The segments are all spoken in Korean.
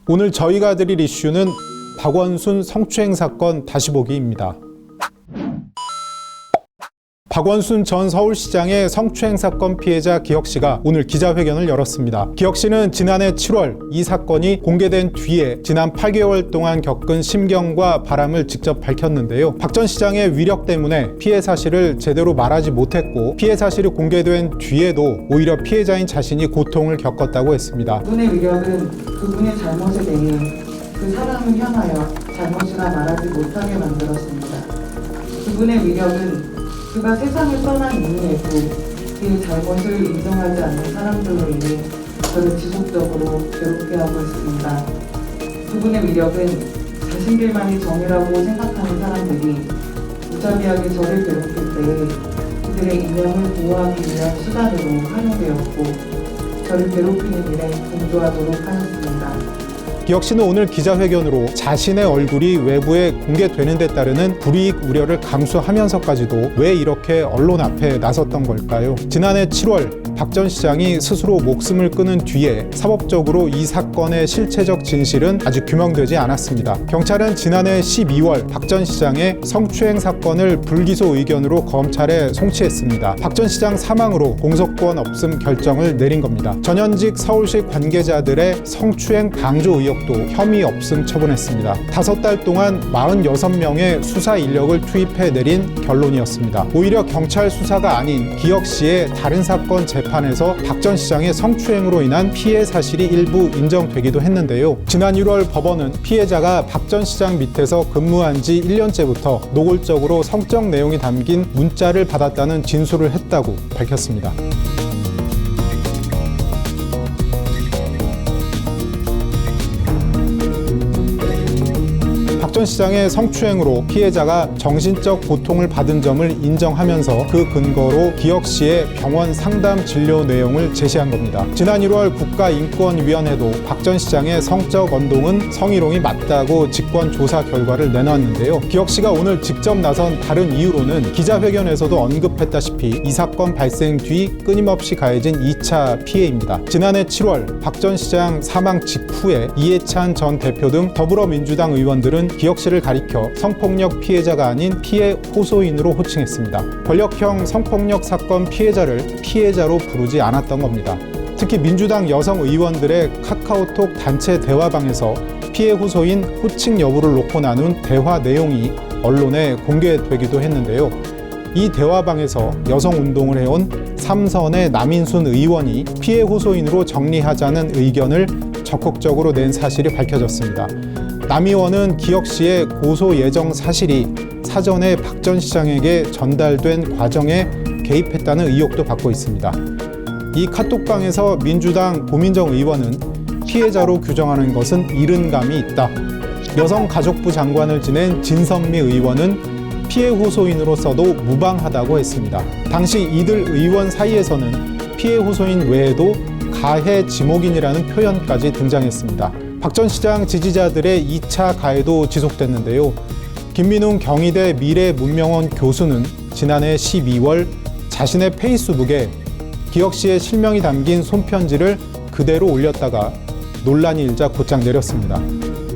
오늘 저희가 드릴 이슈는 박원순 성추행 사건 다시 보기입니다. 박원순 전 서울시장의 성추행 사건 피해자 기혁 씨가 오늘 기자회견을 열었습니다. 기혁 씨는 지난해 7월 이 사건이 공개된 뒤에 지난 8개월 동안 겪은 심경과 바람을 직접 밝혔는데요. 박 전 시장의 위력 때문에 피해 사실을 제대로 말하지 못했고 피해 사실이 공개된 뒤에도 오히려 피해자인 자신이 고통을 겪었다고 했습니다. 그분의 위력은 그분의 잘못에 대해 그 사람을 향하여 잘못이나 말하지 못하게 만들었습니다. 그분의 위력은 그가 세상을 떠난 이후에도 그의 잘못을 인정하지 않는 사람들로 인해 저를 지속적으로 괴롭게 하고 있습니다. 그분의 위력은 자신들만이 정의라고 생각하는 사람들이 무자비하게 저를 괴롭힐 때 그들의 이념을 보호하기 위한 수단으로 활용되었고 저를 괴롭히는 일에 동조하도록 하였습니다. 기혁 씨는 오늘 기자회견으로 자신의 얼굴이 외부에 공개되는 데 따르는 불이익 우려를 감수하면서까지도 왜 이렇게 언론 앞에 나섰던 걸까요? 지난해 7월 박 전 시장이 스스로 목숨을 끊은 뒤에 사법적으로 이 사건의 실체적 진실은 아직 규명되지 않았습니다. 경찰은 지난해 12월 박 전 시장의 성추행 사건을 불기소 의견으로 검찰에 송치했습니다. 박 전 시장 사망으로 공소권 없음 결정을 내린 겁니다. 전현직 서울시 관계자들의 성추행 방조 의혹도 혐의 없음 처분했습니다. 5달 동안 46명의 수사 인력을 투입해 내린 결론이었습니다. 오히려 경찰 수사가 아닌 기혁 씨의 다른 사건 재판에서 박 전 시장의 성추행으로 인한 피해 사실이 일부 인정되기도 했는데요. 지난 1월 법원은 피해자가 박 전 시장 밑에서 근무한 지 1년째부터 노골적으로 성적 내용이 담긴 문자를 받았다는 진술을 했다고 밝혔습니다. 박 전 시장의 성추행으로 피해자가 정신적 고통을 받은 점을 인정하면서 그 근거로 기혁 씨의 병원 상담 진료 내용을 제시한 겁니다. 지난 1월 국가인권위원회도 박 전 시장의 성적 언동은 성희롱이 맞다고 직권 조사 결과를 내놨는데요. 기혁 씨가 오늘 직접 나선 다른 이유로는 기자회견에서도 언급했다시피 이 사건 발생 뒤 끊임없이 가해진 2차 피해입니다. 지난해 7월 박 전 시장 사망 직후에 이해찬 전 대표 등 더불어민주당 의원들은 기혁 씨를 가리켜 성폭력 피해자가 아닌 피해 호소인으로 호칭했습니다. 권력형 성폭력 사건 피해자를 피해자로 부르지 않았던 겁니다. 특히 민주당 여성 의원들의 카카오톡 단체 대화방에서 피해 호소인 호칭 여부를 놓고 나눈 대화 내용이 언론에 공개되기도 했는데요. 이 대화방에서 여성운동을 해온 삼선의 남인순 의원이 피해 호소인으로 정리하자는 의견을 적극적으로 낸 사실이 밝혀졌습니다. 남 의원은 기혁 씨의 고소 예정 사실이 사전에 박 전 시장에게 전달된 과정에 개입했다는 의혹도 받고 있습니다. 이 카톡방에서 민주당 고민정 의원은 피해자로 규정하는 것은 이른감이 있다. 여성가족부 장관을 지낸 진선미 의원은 피해 호소인으로서도 무방하다고 했습니다. 당시 이들 의원 사이에서는 피해 호소인 외에도 가해 지목인이라는 표현까지 등장했습니다. 박 전 시장 지지자들의 2차 가해도 지속됐는데요. 김민웅 경희대 미래문명원 교수는 지난해 12월 자신의 페이스북에 기혁 씨의 실명이 담긴 손편지를 그대로 올렸다가 논란이 일자 곧장 내렸습니다.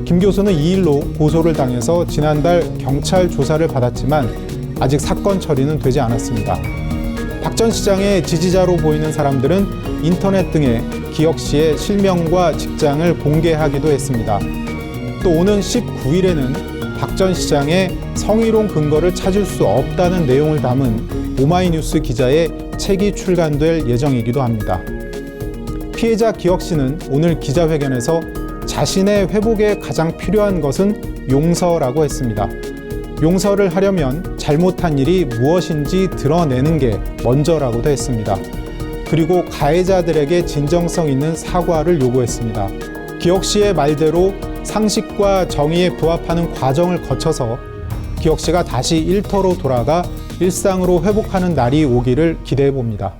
김 교수는 이 일로 고소를 당해서 지난달 경찰 조사를 받았지만 아직 사건 처리는 되지 않았습니다. 박 전 시장의 지지자로 보이는 사람들은 인터넷 등에 기혁 씨의 실명과 직장을 공개하기도 했습니다. 또 오는 19일에는 박 전 시장의 성희롱 근거를 찾을 수 없다는 내용을 담은 오마이뉴스 기자의 책이 출간될 예정이기도 합니다. 피해자 기혁 씨는 오늘 기자회견에서 자신의 회복에 가장 필요한 것은 용서라고 했습니다. 용서를 하려면 잘못한 일이 무엇인지 드러내는 게 먼저라고도 했습니다. 그리고 가해자들에게 진정성 있는 사과를 요구했습니다. 기혁 씨의 말대로 상식과 정의에 부합하는 과정을 거쳐서 기혁 씨가 다시 일터로 돌아가 일상으로 회복하는 날이 오기를 기대해 봅니다.